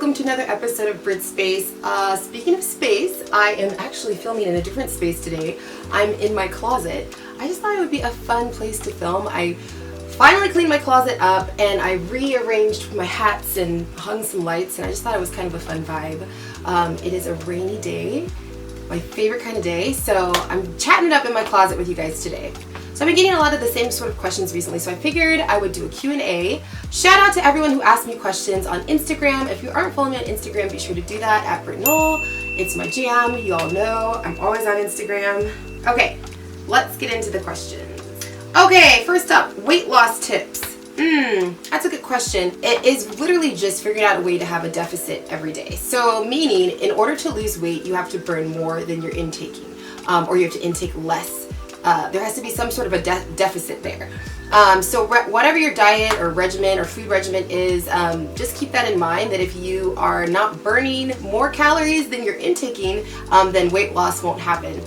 welcome to another episode of Britt Space. Speaking of space, I am actually filming in a different space today. I'm in my closet. I just thought it would be a fun place to film. I finally cleaned my closet up and I rearranged my hats and hung some lights, and I just thought it was kind of a fun vibe. It is a rainy day, my favorite kind of day, so I'm chatting it up in my closet with you guys today. So I've been getting a lot of the same sort of questions recently, so I figured I would do a Q&A. Shout out to everyone who asked me questions on Instagram. If you aren't following me on Instagram, be sure to do that at Britt. It's my jam. You all know I'm always on Instagram. Okay, let's get into the questions. Okay, first up, weight loss tips. That's a good question. It is literally just figuring out a way to have a deficit every day. So meaning, in order to lose weight, you have to burn more than you're intaking, or you have to intake less. There has to be some sort of a deficit there. So whatever your diet or regimen or food regimen is, just keep that in mind, that if you are not burning more calories than you're intaking, then weight loss won't happen.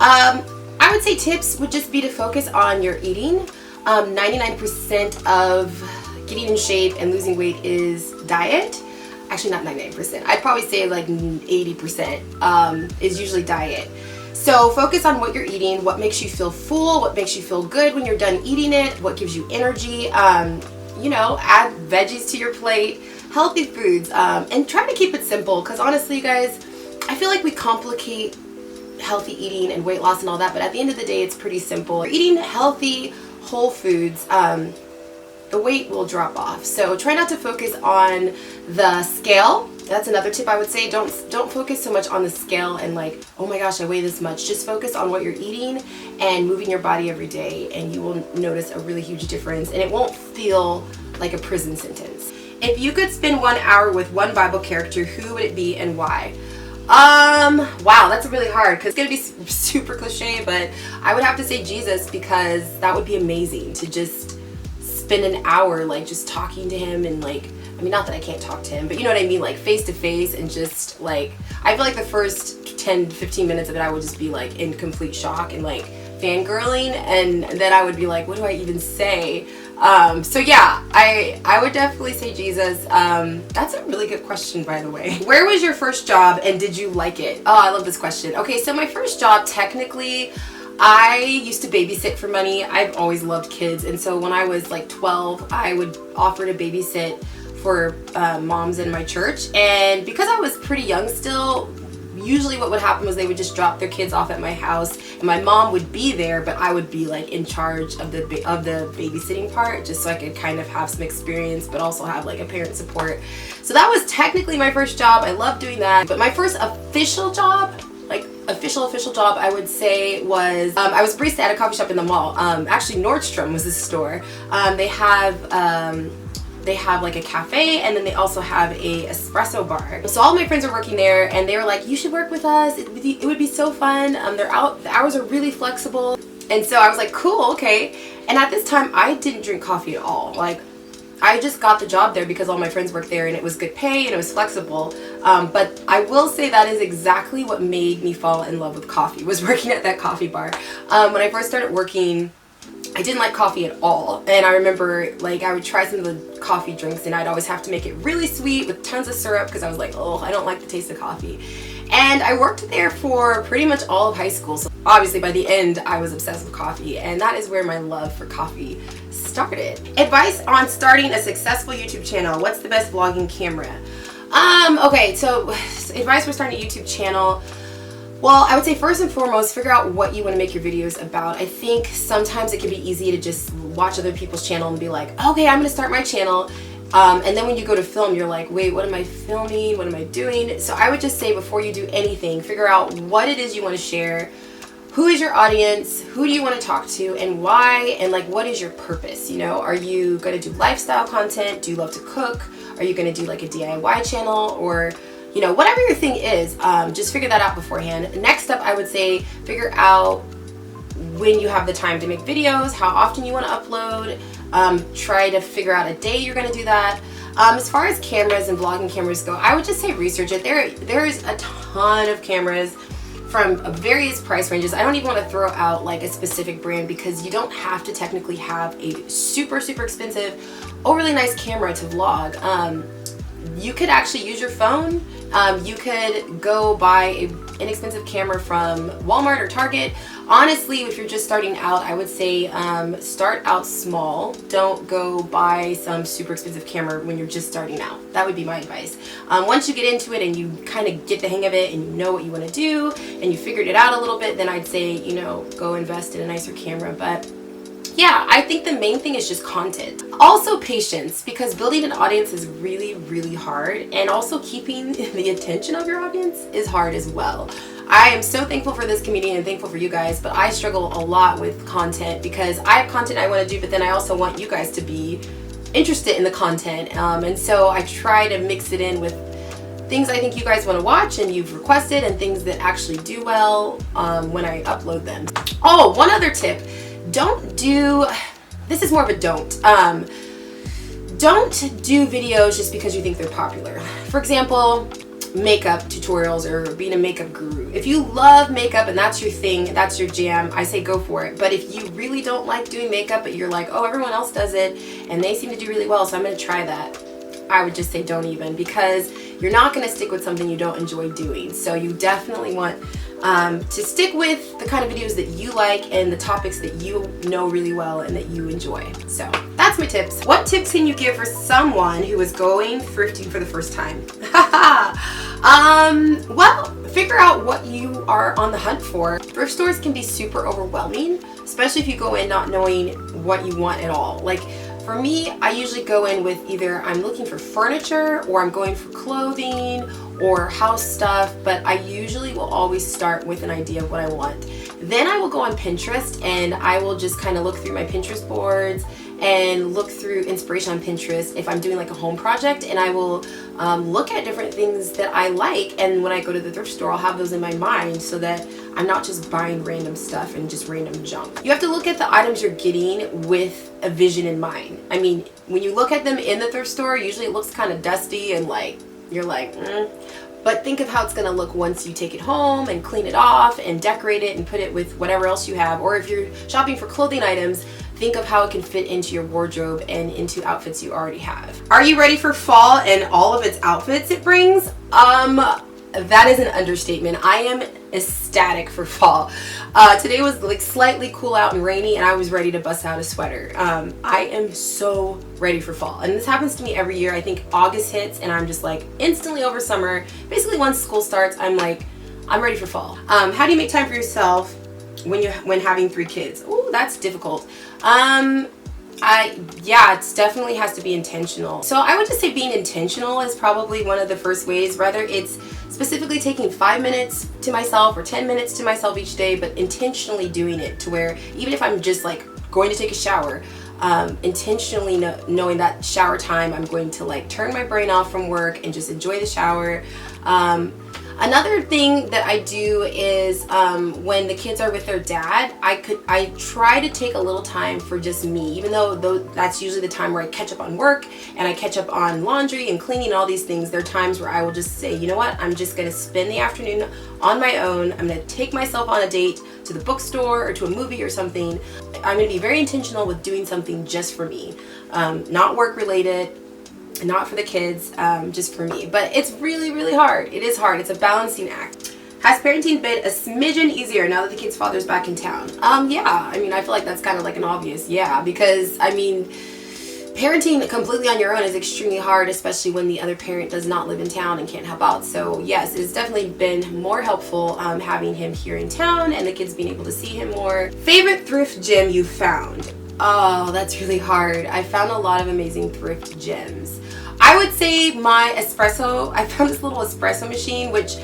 I would say tips would just be to focus on your eating. 99% of getting in shape and losing weight is diet. Actually, not 99%. I'd probably say like 80% is usually diet. So focus on what you're eating, what makes you feel full, what makes you feel good when you're done eating it, what gives you energy. Add veggies to your plate, healthy foods, and try to keep it simple, because honestly, you guys, I feel like we complicate healthy eating and weight loss and all that, but at the end of the day, it's pretty simple. Eating healthy, whole foods, the weight will drop off. So try not to focus on the scale. That's another tip I would say. Don't focus so much on the scale and like, oh my gosh, I weigh this much. Just focus on what you're eating and moving your body every day, and you will notice a really huge difference, and it won't feel like a prison sentence. If you could spend 1 hour with one Bible character, who would it be and why? Wow, that's really hard because it's gonna be super cliche, but I would have to say Jesus, because that would be amazing to just spend an hour like just talking to him, and like, I mean, not that I can't talk to him, but you know what I mean, like face to face, and just like, I feel like the first 10 to 15 minutes of it, I would just be like in complete shock and like fangirling, and then I would be like, what do I even say? So yeah, I would definitely say Jesus. That's a really good question, by the way. Where was your first job and did you like it? Oh, I love this question. Okay, so my first job, technically, I used to babysit for money. I've always loved kids, and so when I was like 12, I would offer to babysit for moms in my church. And because I was pretty young still, usually what would happen was they would just drop their kids off at my house, and my mom would be there, but I would be like in charge of the babysitting part, just so I could kind of have some experience, but also have like a parent support. So that was technically my first job. I loved doing that. But my first official job, like official job, I would say was I was barista at a coffee shop in the mall. Actually, Nordstrom was this store. They have like a cafe, and then they also have a espresso bar. So all my friends were working there, and they were like, you should work with us. It would be so fun. The hours are really flexible. And so I was like, cool, okay. And at this time, I didn't drink coffee at all. Like, I just got the job there because all my friends worked there, and it was good pay and it was flexible. But I will say that is exactly what made me fall in love with coffee, was working at that coffee bar. When I first started working, I didn't like coffee at all, and I remember like I would try some of the coffee drinks, and I'd always have to make it really sweet with tons of syrup because I was like, oh, I don't like the taste of coffee. And I worked there for pretty much all of high school, so obviously by the end I was obsessed with coffee, and that is where my love for coffee started. Advice on starting a successful YouTube channel. What's the best vlogging camera? Okay, so advice for starting a YouTube channel. Well, I would say first and foremost, figure out what you want to make your videos about. I think sometimes it can be easy to just watch other people's channel and be like, okay, I'm going to start my channel. And then when you go to film, you're like, wait, what am I filming? What am I doing? So I would just say, before you do anything, figure out what it is you want to share. Who is your audience? Who do you want to talk to, and why? And like, what is your purpose? You know, are you going to do lifestyle content? Do you love to cook? Are you going to do like a DIY channel, or you know, whatever your thing is, just figure that out beforehand. Next up, I would say figure out when you have the time to make videos, how often you want to upload. Try to figure out a day you're going to do that. As far as cameras and vlogging cameras go, I would just say research it. There's a ton of cameras from various price ranges. I don't even want to throw out like a specific brand, because you don't have to technically have a super expensive, overly nice camera to vlog. You could actually use your phone. You could go buy an inexpensive camera from Walmart or Target. Honestly, if you're just starting out, I would say start out small. Don't go buy some super expensive camera when you're just starting out. That would be my advice. Once you get into it and you kind of get the hang of it and you know what you want to do and you figured it out a little bit, then I'd say, you know, go invest in a nicer camera. But yeah, I think the main thing is just content. Also patience, because building an audience is really, really hard, and also keeping the attention of your audience is hard as well. I am so thankful for this community and thankful for you guys, but I struggle a lot with content because I have content I want to do, but then I also want you guys to be interested in the content. And so I try to mix it in with things I think you guys want to watch and you've requested, and things that actually do well when I upload them. Oh, one other tip. Don't do, this is more of a don't do videos just because you think they're popular. For example, makeup tutorials or being a makeup guru. If you love makeup and that's your thing, that's your jam, I say go for it. But if you really don't like doing makeup, but you're like, oh, everyone else does it and they seem to do really well, so I'm going to try that, I would just say don't even, because you're not going to stick with something you don't enjoy doing. So you definitely want to stick with the kind of videos that you like and the topics that you know really well and that you enjoy. So that's my tips. What tips can you give for someone who is going thrifting for the first time? Well, figure out what you are on the hunt for. Thrift stores can be super overwhelming, especially if you go in not knowing what you want at all. Like, for me, I usually go in with either I'm looking for furniture or I'm going for clothing or house stuff, but I usually will always start with an idea of what I want. Then I will go on Pinterest and I will just kind of look through my Pinterest boards and look through inspiration on Pinterest if I'm doing like a home project, and I will look at different things that I like, and when I go to the thrift store I'll have those in my mind so that I'm not just buying random stuff and just random junk. You have to look at the items you're getting with a vision in mind. I mean, when you look at them in the thrift store, usually it looks kind of dusty and like you're like, But think of how it's going to look once you take it home and clean it off and decorate it and put it with whatever else you have. Or if you're shopping for clothing items, think of how it can fit into your wardrobe and into outfits you already have. Are you ready for fall and all of its outfits it brings? That is an understatement. I am ecstatic for fall. Today was like slightly cool out and rainy and I was ready to bust out a sweater. I am so ready for fall, and this happens to me every year. I think August hits and I'm just like instantly over summer. Basically once school starts, I'm like, I'm ready for fall. How do you make time for yourself when having 3 kids? Ooh, that's difficult. Yeah, it definitely has to be intentional. So I would just say being intentional is probably one of the first ways, whether it's specifically taking 5 minutes to myself or 10 minutes to myself each day, but intentionally doing it to where even if I'm just like going to take a shower, intentionally knowing that shower time, I'm going to like turn my brain off from work and just enjoy the shower. Another thing that I do is when the kids are with their dad, I try to take a little time for just me, even though that's usually the time where I catch up on work and I catch up on laundry and cleaning and all these things. There are times where I will just say, you know what, I'm just going to spend the afternoon on my own. I'm going to take myself on a date to the bookstore or to a movie or something. I'm going to be very intentional with doing something just for me, not work related, not for the kids, just for me. But it's really, really hard. It is hard. It's a balancing act. Has parenting been a smidgen easier now that the kid's father's back in town? Yeah, I mean, I feel like that's kind of like an obvious yeah, because I mean, parenting completely on your own is extremely hard, especially when the other parent does not live in town and can't help out. So yes, it's definitely been more helpful having him here in town and the kids being able to see him more. Favorite thrift gem you found? Oh, that's really hard. I found a lot of amazing thrift gems. I would say my espresso, I found this little espresso machine, which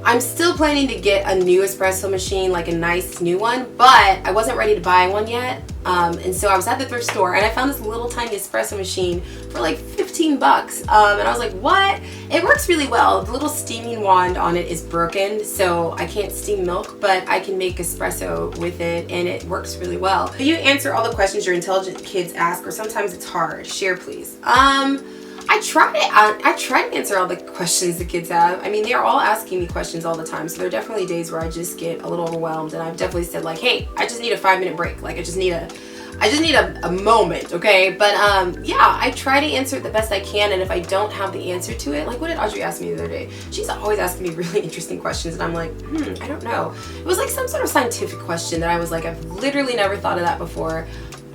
I'm still planning to get a new espresso machine, like a nice new one, but I wasn't ready to buy one yet. And so I was at the thrift store and I found this little tiny espresso machine for like 15 bucks. And I was like, what? It works really well. The little steaming wand on it is broken, so I can't steam milk, but I can make espresso with it and it works really well. Do you answer all the questions your intelligent kids ask, or sometimes it's hard? Share, please. I try to answer all the questions the kids have. I mean, they are all asking me questions all the time, so there are definitely days where I just get a little overwhelmed, and I've definitely said like, hey, I just need a 5-minute break. Like, I just need a I just need a moment, okay? But yeah, I try to answer it the best I can, and if I don't have the answer to it, like what did Audrey ask me the other day? She's always asking me really interesting questions, and I'm like, I don't know. It was like some sort of scientific question that I was like, I've literally never thought of that before.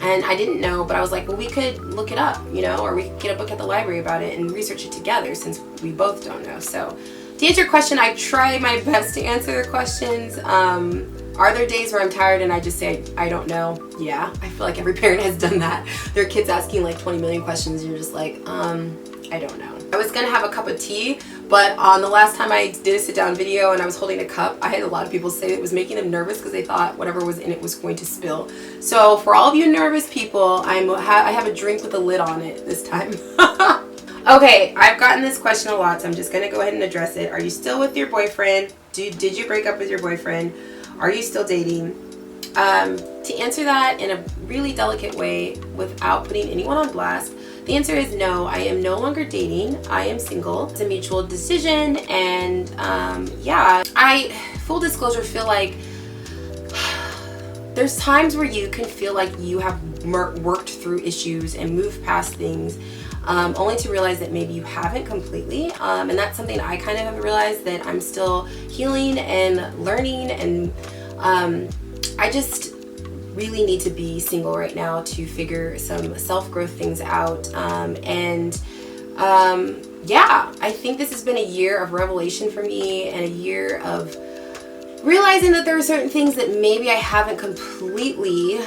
And I didn't know, but I was like, well, we could look it up, you know, or we could get a book at the library about it and research it together since we both don't know. So to answer your question, I try my best to answer the questions. Are there days where I'm tired and I just say, I don't know? Yeah, I feel like every parent has done that. Their kids asking like 20 million questions and you're just like, I don't know. I was gonna have a cup of tea, but on the last time I did a sit down video and I was holding a cup, I had a lot of people say it was making them nervous because they thought whatever was in it was going to spill. So for all of you nervous people, I have a drink with a lid on it this time. Okay, I've gotten this question a lot, so I'm just gonna go ahead and address it. Are you still with your boyfriend? Did you break up with your boyfriend? Are you still dating? To answer that in a really delicate way without putting anyone on blast, the answer is no. I am no longer dating. I am single. It's a mutual decision, and yeah, I, full disclosure, feel like there's times where you can feel like you have worked through issues and moved past things, only to realize that maybe you haven't completely, and that's something I kind of have realized, that I'm still healing and learning, and I just really need to be single right now to figure some self-growth things out, and yeah, I think this has been a year of revelation for me and a year of realizing that there are certain things that maybe I haven't completely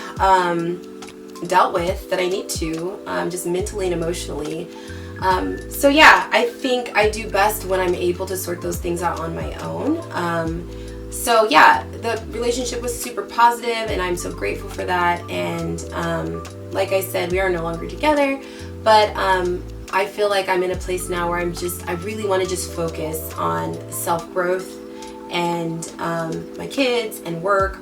dealt with that I need to, just mentally and emotionally. So yeah, I think I do best when I'm able to sort those things out on my own. So yeah, the relationship was super positive and I'm so grateful for that. And like I said, we are no longer together, but I feel like I'm in a place now where I really want to just focus on self-growth and my kids and work.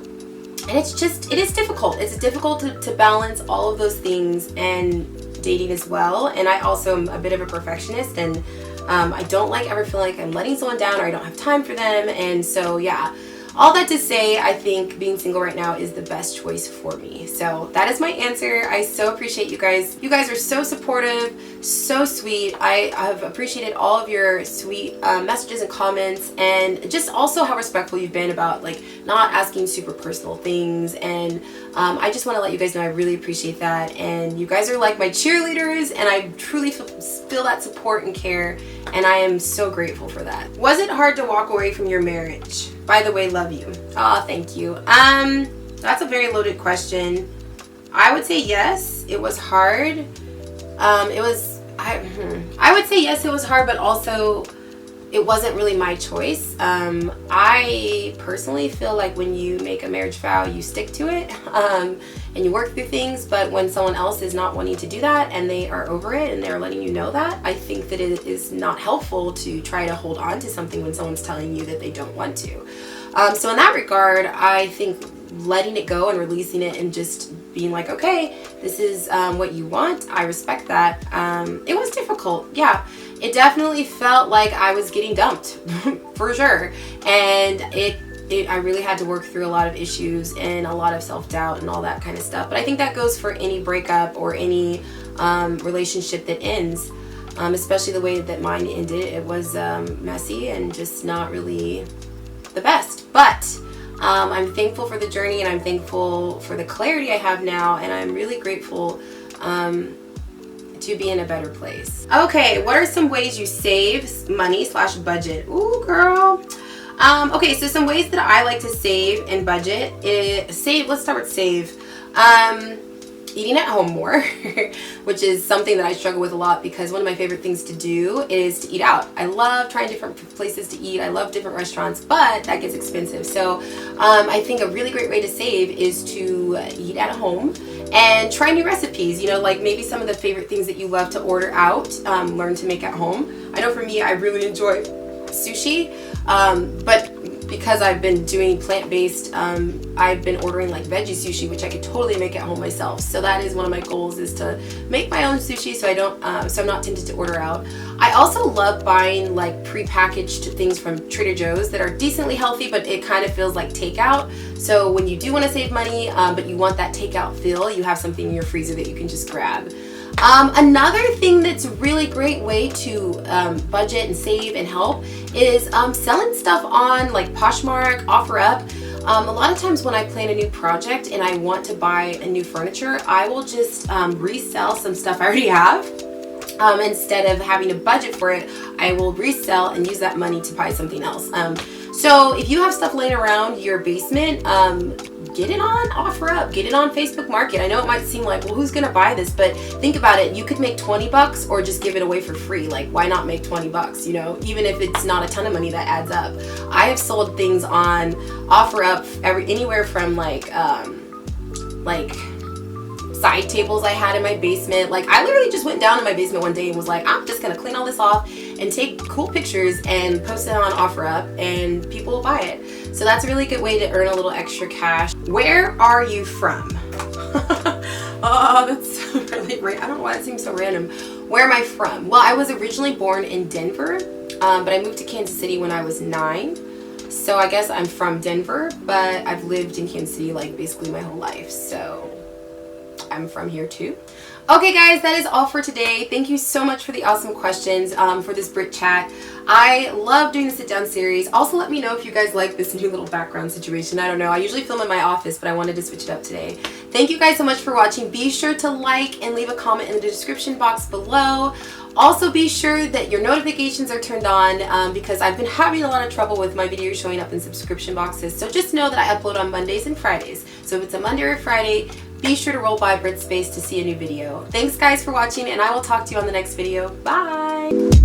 And it is difficult. It's difficult to balance all of those things and dating as well. And I also am a bit of a perfectionist, and I don't like ever feeling like I'm letting someone down or I don't have time for them. And so yeah, all that to say, I think being single right now is the best choice for me. So that is my answer. I so appreciate you guys. You guys are so supportive, so sweet. I have appreciated all of your sweet messages and comments, and just also how respectful you've been about like not asking super personal things. And I just want to let you guys know I really appreciate that. And you guys are like my cheerleaders, and I truly feel that support and care, and I am so grateful for that. Was it hard to walk away from your marriage? By the way, love you. Oh, thank you. That's a very loaded question. I would say yes, it was hard. I would say yes, it was hard, but also it wasn't really my choice. I personally feel like when you make a marriage vow, you stick to it, and you work through things. But when someone else is not wanting to do that and they are over it and they're letting you know that, I think that it is not helpful to try to hold on to something when someone's telling you that they don't want to. So in that regard, I think letting it go and releasing it and just being like, okay, this is what you want, I respect that. It was difficult, yeah. It definitely felt like I was getting dumped, for sure. And I really had to work through a lot of issues and a lot of self-doubt and all that kind of stuff. But I think that goes for any breakup or any relationship that ends, especially the way that mine ended. It was messy and just not really the best. But I'm thankful for the journey, and I'm thankful for the clarity I have now, and I'm really grateful to be in a better place. Okay, what are some ways you save money / budget? Ooh, girl. Okay, so some ways that I like to save and budget is let's start with save. Eating at home more, which is something that I struggle with a lot because one of my favorite things to do is to eat out. I love trying different places to eat. I love different restaurants, but that gets expensive. So I think a really great way to save is to eat at home and try new recipes. You know, like maybe some of the favorite things that you love to order out, learn to make at home. I know for me, I really enjoy sushi, but because I've been doing plant-based, I've been ordering like veggie sushi, which I could totally make at home myself. So that is one of my goals, is to make my own sushi, so so I'm not tempted to order out. I also love buying like pre-packaged things from Trader Joe's that are decently healthy, but it kind of feels like takeout. So when you do want to save money, but you want that takeout feel, you have something in your freezer that you can just grab. Another thing that's a really great way to budget and save and help is selling stuff on like Poshmark, OfferUp. A lot of times when I plan a new project and I want to buy a new furniture, I will just resell some stuff I already have. Instead of having to budget for it, I will resell and use that money to buy something else. So if you have stuff laying around your basement, get it on OfferUp, get it on Facebook Market. I know it might seem like, well, who's gonna buy this? But think about it, you could make 20 bucks or just give it away for free. Like, why not make 20 bucks, you know? Even if it's not a ton of money, that adds up. I have sold things on OfferUp anywhere from like side tables I had in my basement. Like, I literally just went down in my basement one day and was like, I'm just gonna clean all this off and take cool pictures and post it on OfferUp, and people will buy it. So that's a really good way to earn a little extra cash. Where are you from? Oh, that's really random. I don't know why that seems so random. Where am I from? Well, I was originally born in Denver, but I moved to Kansas City when I was 9. So I guess I'm from Denver, but I've lived in Kansas City like basically my whole life. So I'm from here too. Okay guys, that is all for today. Thank you so much for the awesome questions for this Brit chat. I love doing the sit down series. Also, let me know if you guys like this new little background situation. I don't know. I usually film in my office, but I wanted to switch it up today. Thank you guys so much for watching. Be sure to like and leave a comment in the description box below. Also, be sure that your notifications are turned on because I've been having a lot of trouble with my videos showing up in subscription boxes. So just know that I upload on Mondays and Fridays. So if it's a Monday or Friday, be sure to roll by Brit Space to see a new video. Thanks guys for watching, and I will talk to you on the next video. Bye!